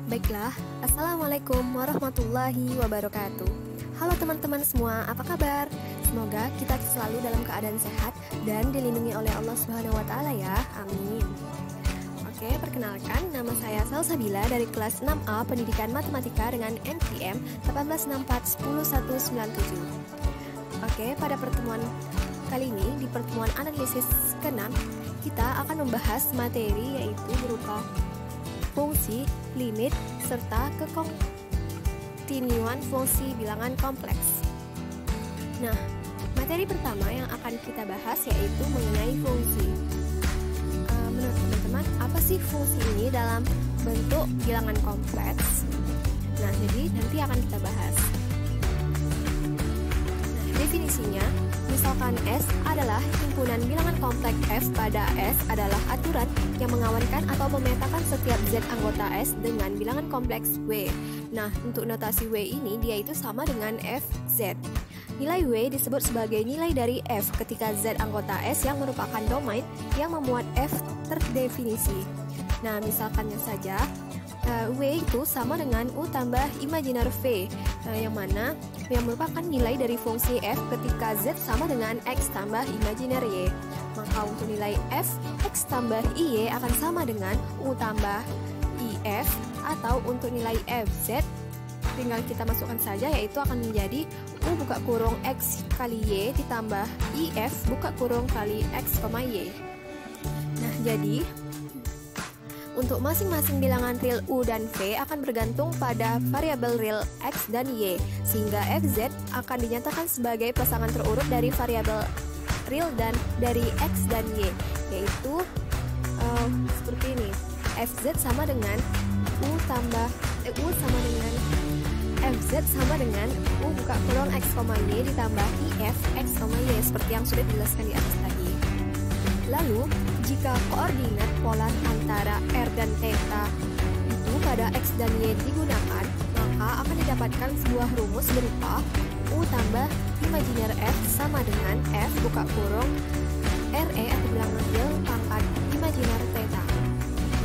Baiklah, Assalamualaikum warahmatullahi wabarakatuh. Halo teman-teman semua, apa kabar? Semoga kita selalu dalam keadaan sehat dan dilindungi oleh Allah Subhanahu wa Ta'ala ya, amin. Oke, perkenalkan, nama saya Salsabila dari kelas 6A Pendidikan Matematika dengan NPM 186410197. Oke, pada pertemuan kali ini, di pertemuan analisis ke-6, kita akan membahas materi yaitu berupa fungsi, limit, serta kekontinuan fungsi bilangan kompleks. Nah, materi pertama yang akan kita bahas yaitu mengenai fungsi. Menurut teman-teman, apa sih fungsi ini dalam bentuk bilangan kompleks? Nah, jadi nanti akan kita bahas. Nah, definisinya, misalkan S adalah himpunan bilangan kompleks F pada S adalah aturan yang mengawankan atau memetakan setiap Z anggota S dengan bilangan kompleks W. Nah, untuk notasi W ini dia itu sama dengan Fz. Nilai W disebut sebagai nilai dari F ketika Z anggota S yang merupakan domain yang memuat F terdefinisi. Nah, misalkannya saja W itu sama dengan U tambah imajiner V, yang mana yang merupakan nilai dari fungsi F ketika Z sama dengan X tambah imajiner Y. Maka untuk nilai F, X tambah IY akan sama dengan U tambah IF, atau untuk nilai FZ tinggal kita masukkan saja, yaitu akan menjadi U buka kurung X kali Y ditambah IF buka kurung kali X, Y. Nah, jadi untuk masing-masing bilangan real U dan V akan bergantung pada variabel real X dan Y, sehingga FZ akan dinyatakan sebagai pasangan terurut dari variabel real dan dari X dan Y, yaitu seperti ini. FZ sama dengan U sama dengan FZ sama dengan U buka kurung X, Y ditambah IF X, Y, seperti yang sudah dijelaskan di atas tadi. Lalu, jika koordinat polar antara R dan theta itu pada X dan Y digunakan, maka akan didapatkan sebuah rumus berupa U tambah imajiner F sama dengan F buka kurung RE atau bilangan real pangkat imajiner theta,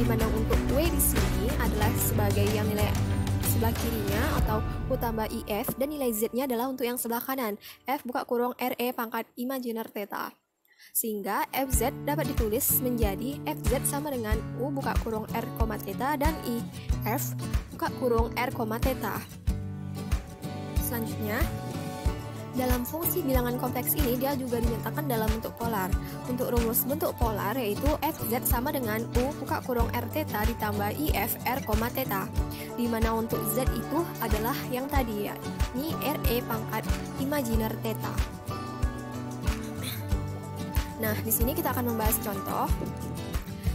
di mana untuk W di sini adalah sebagai yang nilai sebelah kirinya atau U tambah IF, dan nilai Z-nya adalah untuk yang sebelah kanan, F buka kurung RE pangkat imajiner theta. Sehingga FZ dapat ditulis menjadi FZ sama dengan U buka kurung R, theta dan IF buka kurung R, theta. Selanjutnya, dalam fungsi bilangan kompleks ini dia juga dinyatakan dalam bentuk polar. Untuk rumus bentuk polar yaitu FZ sama dengan U buka kurung R theta ditambah IF R, theta, di mana untuk Z itu adalah yang tadi, yakni RE pangkat imajiner theta. Nah, di sini kita akan membahas contoh.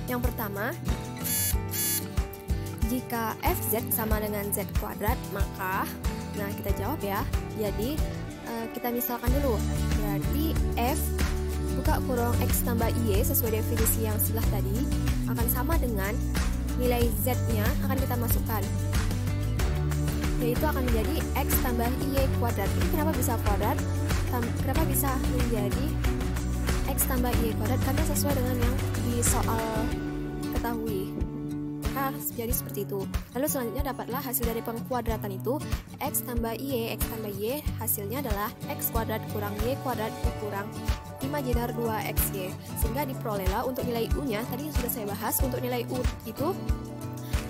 Yang pertama, jika FZ sama dengan Z kuadrat, maka, nah kita jawab ya. Jadi, kita misalkan dulu. Berarti F buka kurung X tambah Y sesuai definisi yang sebelah tadi akan sama dengan nilai Z-nya akan kita masukkan, yaitu akan menjadi X tambah Y kuadrat. Ini kenapa bisa kuadrat? Kenapa bisa menjadi X tambah Y kuadrat? Karena sesuai dengan yang di soal ketahui. Maka jadi seperti itu. Lalu selanjutnya dapatlah hasil dari pengkuadratan itu X tambah Y hasilnya adalah X kuadrat kurang Y kuadrat kurang imajiner 2XY. Sehingga diperolehlah untuk nilai U-nya, tadi sudah saya bahas, untuk nilai U itu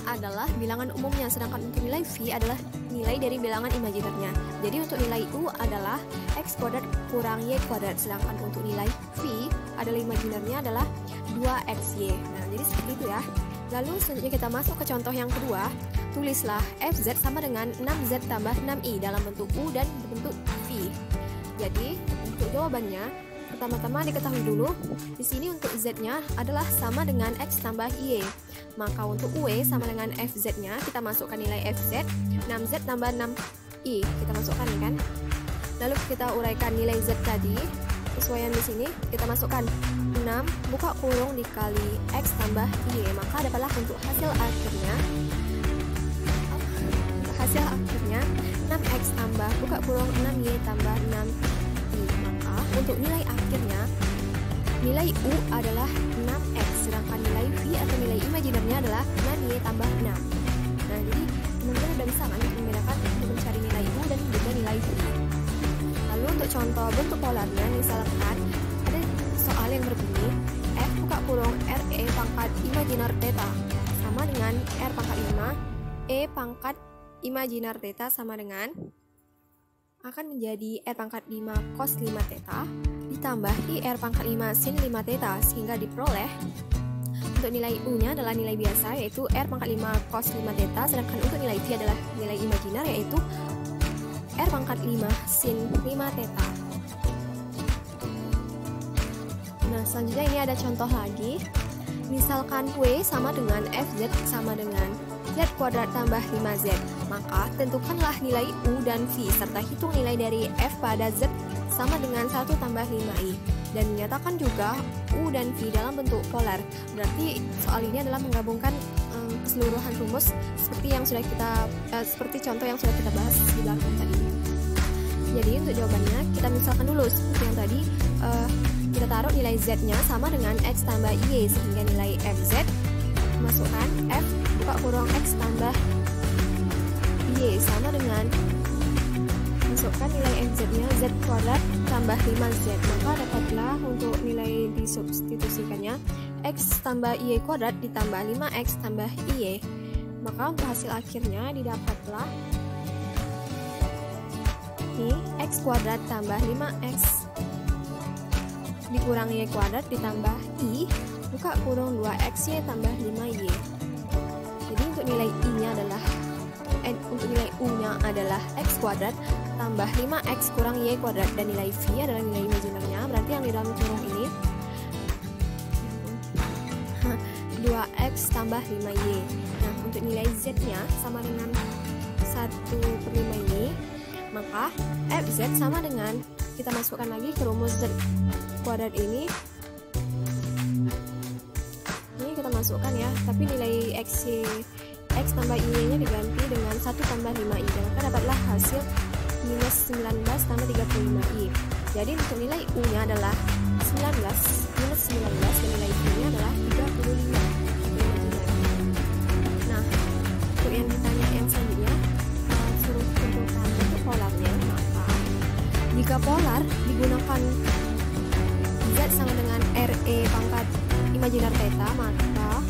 adalah bilangan umumnya, sedangkan untuk nilai V adalah nilai dari bilangan imajinernya. Jadi untuk nilai U adalah X kuadrat kurang Y kuadrat, sedangkan untuk nilai V adalah imajinernya adalah 2XY. Nah, jadi seperti itu ya. Lalu selanjutnya kita masuk ke contoh yang kedua. Tulislah FZ sama dengan 6Z tambah 6I dalam bentuk U dan bentuk V. Jadi untuk jawabannya, pertama-tama diketahui dulu, di sini untuk Z-nya adalah sama dengan X tambah Y. Maka untuk U sama dengan FZ-nya, kita masukkan nilai FZ, 6Z tambah 6I. Kita masukkan kan? Lalu kita uraikan nilai Z tadi, sesuaian di sini, kita masukkan 6 buka kurung dikali X tambah Y. Maka dapatlah untuk hasil akhirnya 6X tambah buka kurung 6Y tambah 6I. Maka untuk nilai akhirnya, nilai U adalah 6X, sedangkan nilai V atau nilai imajinernya adalah 6Y tambah 6. Nah, Nah, jadi teman-teman udah bisa kan membedakan untuk mencari nilai U dan juga nilai V. Lalu untuk contoh bentuk polarnya, misalkan ada soal yang berbunyi F buka kurung RE pangkat imajiner theta sama dengan R pangkat 5 E pangkat imajiner theta sama dengan akan menjadi R pangkat 5 cos 5 theta ditambah IR pangkat 5 sin 5 theta, sehingga diperoleh untuk nilai U-nya adalah nilai biasa yaitu R pangkat 5 cos 5 theta, sedangkan untuk nilai V adalah nilai imajiner yaitu R pangkat 5 sin 5 theta. Nah, selanjutnya ini ada contoh lagi. Misalkan W sama dengan FZ sama dengan Z kuadrat tambah 5Z, maka tentukanlah nilai U dan V serta hitung nilai dari F pada Z sama dengan 1 tambah 5I, dan menyatakan juga U dan V dalam bentuk polar. Berarti soal ini adalah menggabungkan keseluruhan rumus seperti contoh yang sudah kita bahas di belakang tadi. Jadi untuk jawabannya kita misalkan dulu seperti yang tadi, kita taruh nilai Z-nya sama dengan X tambah Y, sehingga nilai FZ masukkan F buka kurung X tambah Y sama dengan masukkan nilai FZ-nya Z kuadrat tambah 5Z, maka dapatlah untuk nilai disubstitusikannya X tambah Y kuadrat ditambah 5X tambah Y, maka untuk hasil akhirnya didapatlah ini X kuadrat tambah 5X dikurangi Y kuadrat ditambah I buka kurung 2XY tambah 5Y. Jadi untuk nilai I-nya adalah untuk nilai U-nya adalah X kuadrat tambah 5X kurang Y kuadrat, dan nilai V adalah nilai imajinernya, berarti yang di dalam kurung ini 2X tambah 5Y. Nah, untuk nilai Z-nya sama dengan 1/5 ini, maka FZ sama dengan, kita masukkan lagi ke rumus Z kuadrat ini kita masukkan ya, tapi nilai X tambah Y nya diganti dengan 1 tambah 5I, maka dapatlah hasil minus 19 tambah 35I. Jadi untuk nilai U nya adalah 19 minus 19 dan nilai V nya adalah 35. Nah, untuk yang ditanya yang selanjutnya, suruh tentukan bentuk polarnya, maka jika polar digunakan Z sama dengan RE pangkat imajiner theta, maka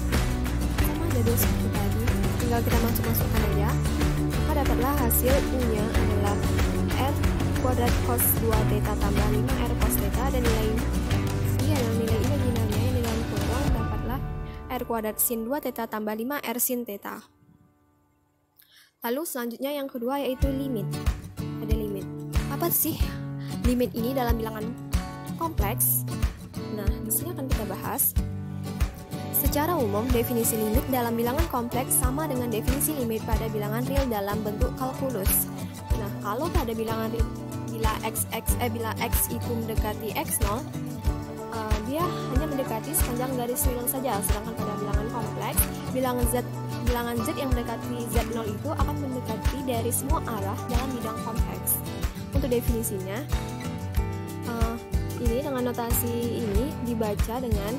sama ada dua seperti tadi, tinggal kita masukkan aja, maka dapatlah hasil U-nya adalah R kuadrat cos 2 theta tambah 5R cos theta, dan nilai I adalah nilai imajinernya yang dengan kurung dapatlah R kuadrat sin 2 theta tambah 5R sin theta. Lalu selanjutnya yang kedua yaitu limit. Ada limit. Apa sih limit ini dalam bilangan kompleks? Nah, di sini akan kita bahas. Secara umum, definisi limit dalam bilangan kompleks sama dengan definisi limit pada bilangan real dalam bentuk kalkulus. Nah, kalau pada bilangan real, bila x itu mendekati x0, dia hanya mendekati sepanjang garis real saja. Sedangkan pada bilangan kompleks, bilangan z yang mendekati z0 itu akan mendekati dari semua arah dalam bidang kompleks. Untuk definisinya, ini dengan notasi ini dibaca dengan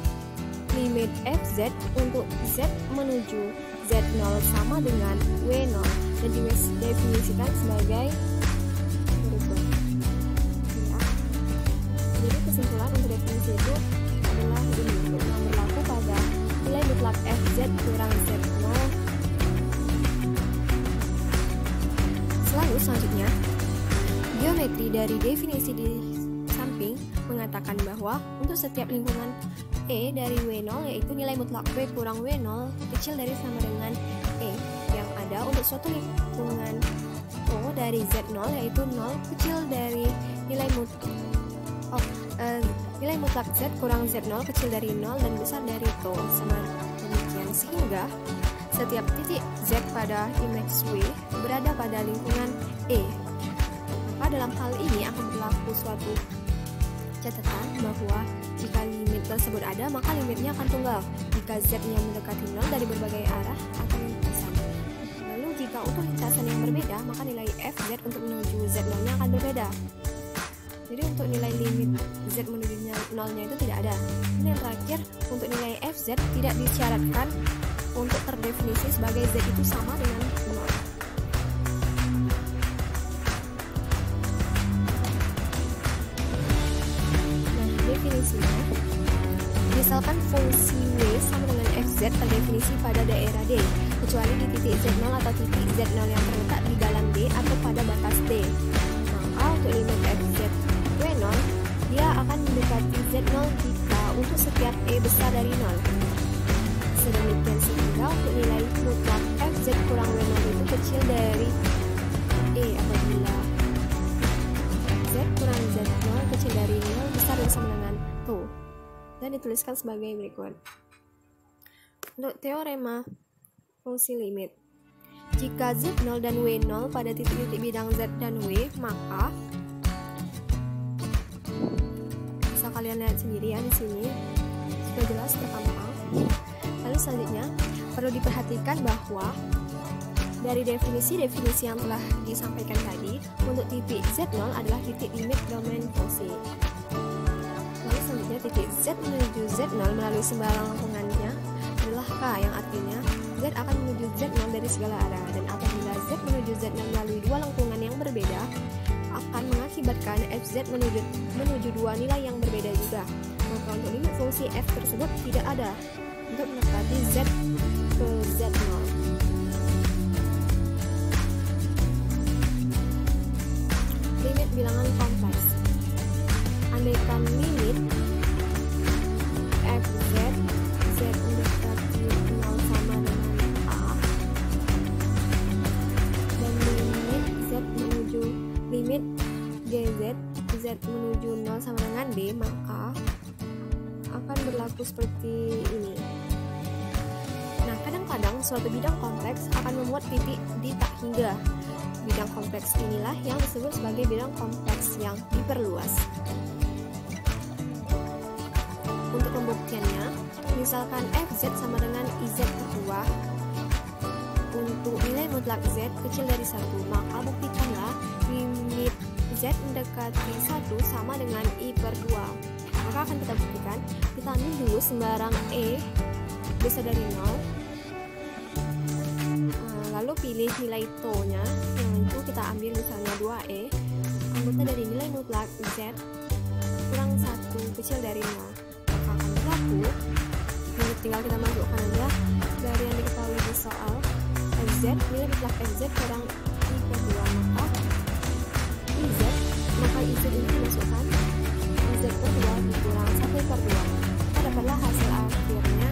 limit fz untuk z menuju z0 sama dengan w0 dan didefinisikan sebagai berikut. Ya. Jadi kesimpulan untuk definisi itu adalah ini yang berlaku pada nilai mutlak fz kurang z0. Selanjutnya, geometri dari definisi di samping mengatakan bahwa untuk setiap lingkungan E dari W0 yaitu nilai mutlak W kurang W0 kecil dari sama dengan E yang ada untuk suatu lingkungan O dari Z0 yaitu 0 kecil dari nilai mutlak Z kurang Z0 kecil dari 0 dan besar dari T sama demikian, sehingga setiap titik Z pada image W berada pada lingkungan E. Maka dalam hal ini akan berlaku suatu catatan bahwa jika limit tersebut ada, maka limitnya akan tunggal jika Z-nya mendekati 0 dari berbagai arah atau lintasan. Lalu jika untuk lintasan yang berbeda, maka nilai Fz untuk menuju Z0-nya akan berbeda. Jadi untuk nilai limit Z menuju 0-nya itu tidak ada. Dan yang terakhir, untuk nilai Fz tidak disyaratkan untuk terdefinisi sebagai Z itu sama dengan 0. Nah, definisinya, misalkan fungsi W sama dengan fz terdefinisi pada daerah D, kecuali di titik Z0 atau titik Z0 yang terletak di dalam D atau pada batas D. Maka untuk limit fz W0, dia akan mendekati Z0 jika untuk setiap E besar dari 0. Sedemikian sehingga untuk nilai mutlak fz kurang W0 itu kecil dari E apabila Z kurang Z0 kecil dari 0 besar dan sama dengan tuh. Dan dituliskan sebagai berikut. Untuk teorema fungsi limit, jika Z0 dan W0 pada titik-titik bidang Z dan W, maka bisa kalian lihat sendiri ya di sini sudah jelas terpampang. Lalu selanjutnya perlu diperhatikan bahwa dari definisi-definisi yang telah disampaikan tadi, untuk titik Z0 adalah titik limit domain fungsi. Lalu selanjutnya titik Z menuju Z0 melalui sembarang lengkungannya adalah K, yang artinya Z akan menuju Z0 dari segala arah, dan apabila Z menuju Z0 melalui dua lengkungan yang berbeda akan mengakibatkan fz menuju dua nilai yang berbeda juga. Maka untuk limit fungsi f tersebut tidak ada untuk mendekati Z ke Z0. Limit bilangan kompleks. Andaikan limit fz Z mendekati 0 sama dengan A, dan limit gz Z menuju 0 sama dengan D, maka akan berlaku seperti ini. Nah, kadang-kadang suatu bidang kompleks akan memuat titik di tak hingga. Bidang kompleks inilah yang disebut sebagai bidang kompleks yang diperluas. Untuk pembuktiannya, misalkan fz sama dengan iz per 2 untuk nilai mutlak z kecil dari 1, maka buktikanlah limit z mendekati 1 sama dengan i per 2. Maka akan kita buktikan, kita ambil dulu sembarang e besar dari 0, lalu pilih nilai to-nya, yang itu kita ambil misalnya 2e, anggota dari nilai mutlak z kurang 1 kecil dari 0. Maka akan berlaku, tinggal kita masukkan aja dari yang diketahui di soal, fz, nilai mutlak fz kurang i per 2, maka iz ini dimasukkan iz per 2 dikurang 1 per 2. Kita dapatlah hasil akhirnya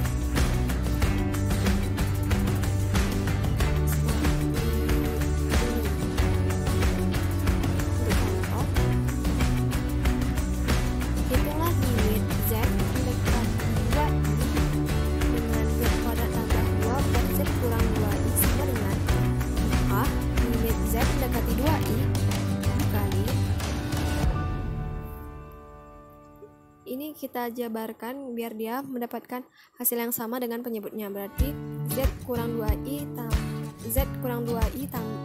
kita jabarkan biar dia mendapatkan hasil yang sama dengan penyebutnya. Berarti Z kurang 2i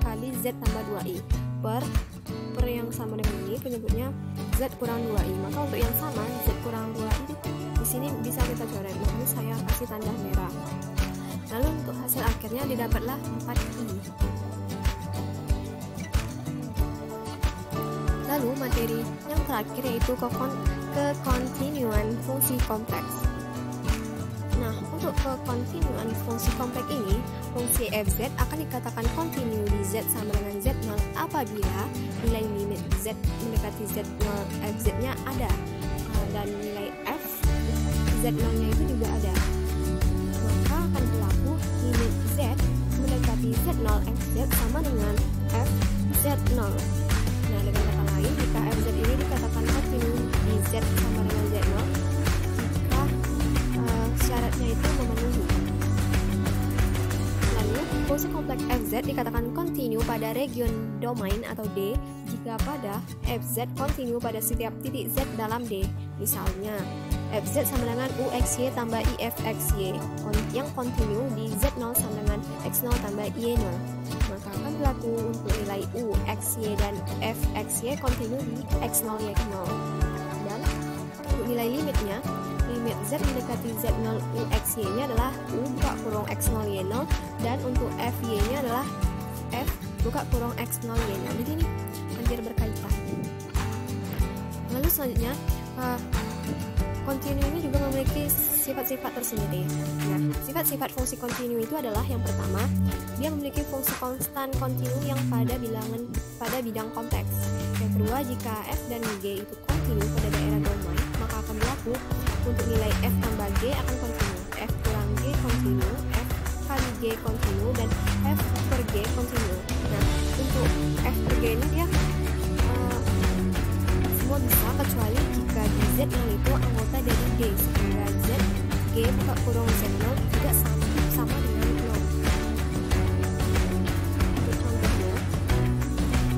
kali Z tambah 2i per yang sama dengan ini penyebutnya Z kurang 2i. Maka untuk yang sama Z kurang 2i di sini bisa kita coret, makanya saya kasih tanda merah. Lalu untuk hasil akhirnya didapatlah 4i. Lalu materi yang terakhir yaitu kekontinuan fungsi kompleks. Nah, untuk kekontinuan fungsi kompleks ini, fungsi fz akan dikatakan kontinu di z sama dengan z0 apabila nilai limit z mendekati z0 fz-nya ada, dan nilai f z0-nya itu juga ada. Maka akan berlaku limit z mendekati z0 fz sama dengan f z0. Nah, dengan kata lain, jika fz ini dikatakan kontinu di z sama dengan z0 jika syaratnya itu memenuhi. Lalu, fungsi kompleks fz dikatakan kontinu pada region domain atau D jika pada fz kontinu pada setiap titik z dalam D. Misalnya, fz sama dengan uxy tambah ifxy yang kontinu di z0 sama dengan x0 tambah y0. Maka akan berlaku untuk nilai u, xy, dan fxy kontinu di x0, y0. Dan untuk nilai limitnya, limit Z mendekati Z0 UXY nya adalah U buka kurung X0 Y0, dan untuk FY nya adalah F buka kurung X0 Y0. Jadi ini hampir berkaitan. Lalu selanjutnya, kontinu ini juga memiliki sifat-sifat tersendiri. Nah, sifat-sifat fungsi kontinu itu adalah yang pertama, dia memiliki fungsi konstan kontinu yang pada bidang kompleks. Yang kedua, jika F dan G itu kontinu pada daerah domain, maka akan berlaku untuk nilai F tambah G akan kontinu, F kurang G kontinu, F kali G kontinu, dan F per G kontinu. Nah, untuk F per G ini dia semua bisa kecuali jika di Z0 itu anggota dari D, sehingga Z G buka kurung Z0 tidak sama dengan 0. Untuk contohnya,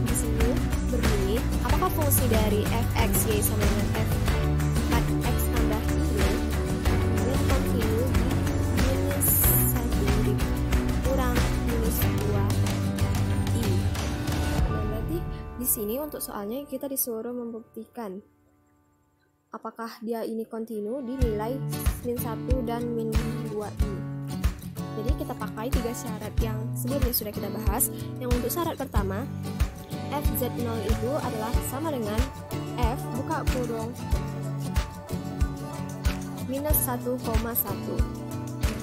di sini berbunyi, apakah fungsi dari fxy sama dengan f4x tambah y kemudian kontinu di minus 1 kurang minus 2i. Nah, berarti di sini untuk soalnya kita disuruh membuktikan apakah dia ini kontinu di nilai min 1 dan min 2i. Jadi kita pakai 3 syarat yang sebelumnya sudah kita bahas. Yang untuk syarat pertama, fz0 itu adalah sama dengan f buka kurung minus 1,1.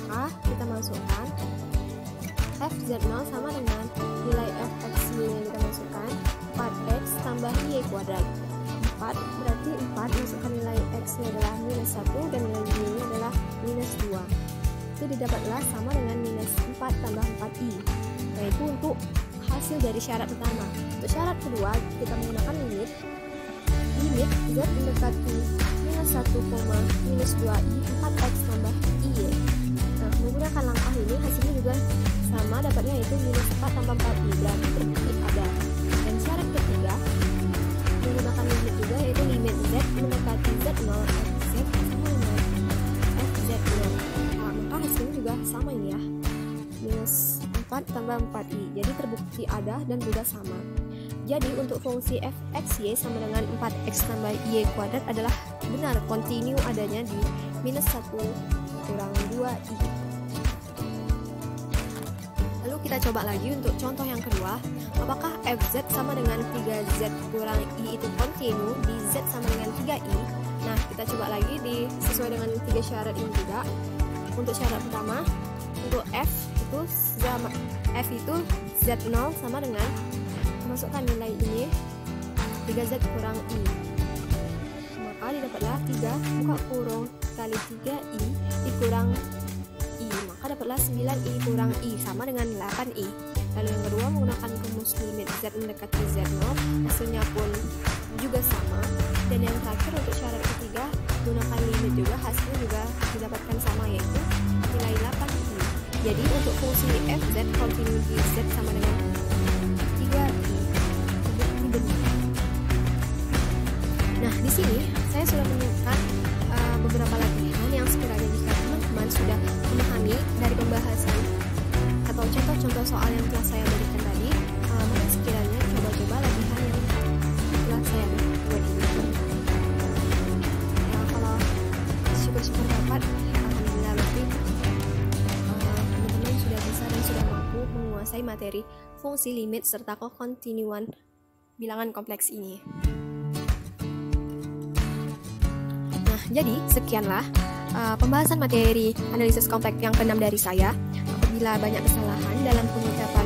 Maka kita masukkan fz0 sama dengan nilai fxy yang kita masukkan 4x tambah y kuadrat. 4 berarti 4 masukkan nilai x nya adalah minus 1 dan nilai y nya adalah minus 2. Itu didapatlah sama dengan minus 4 tambah 4i. Yaitu untuk hasil dari syarat pertama. Untuk syarat kedua, kita menggunakan limit z mendekati minus 1, minus 2i 4x tambah i. Nah, menggunakan langkah ini hasilnya juga sama, dapatnya yaitu minus 4 tambah 4i, berarti terbukti ada. Dan syarat ketiga menggunakan limit juga, yaitu limit z mendekati z0 fz sama dengan fz0. Nah, maka hasilnya juga sama ini ya, minus 4 tambah 4i, jadi terbukti ada dan juga sama. Jadi untuk fungsi fxy sama dengan 4x tambah y kuadrat adalah benar kontinu adanya di minus 1 kurang 2i. Lalu kita coba lagi untuk contoh yang kedua, apakah fz sama dengan 3z kurang i itu kontinu di z sama dengan 3i. Nah, kita coba lagi sesuai dengan 3 syarat ini juga. Untuk syarat pertama, untuk f itu z0 sama dengan, masukkan nilai ini 3z kurang i, maka didapatlah 3 buka kurung kali 3i dikurang i, maka dapatlah 9i kurang i sama dengan 8i. Lalu yang kedua menggunakan rumus limit z mendekati z0, hasilnya pun juga sama. Dan yang terakhir untuk syarat ketiga gunakan limit juga, hasilnya juga didapatkan sama, yaitu nilai 8i. Jadi untuk fungsi fz kontinu di z sama dengan 3i. Nah, di sini saya sudah menemukan beberapa latihan yang sekiranya jika teman-teman sudah memahami dari pembahasan atau contoh-contoh soal yang telah saya berikan tadi, maka sekiranya coba-coba latihan yang telah saya buat ini. Ya, kalau syukur-syukur dapat, alhamdulillah berarti teman-teman sudah bisa dan sudah mampu menguasai materi fungsi limit serta kekontinuan bilangan kompleks ini. Nah, jadi sekianlah pembahasan materi analisis kompleks yang ke-6 dari saya. Apabila banyak kesalahan dalam pengucapan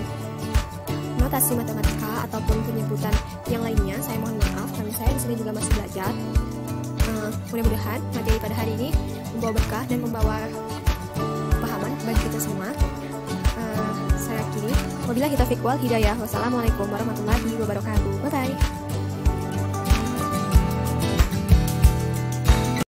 notasi matematika ataupun penyebutan yang lainnya, saya mohon maaf karena saya di sini juga masih belajar. Mudah-mudahan materi pada hari ini membawa berkah dan membawa kepahaman bagi kita semua. Saya akhiri. Wabillahi taufiq wal hidayah. Wassalamualaikum warahmatullahi wabarakatuh. Bye bye.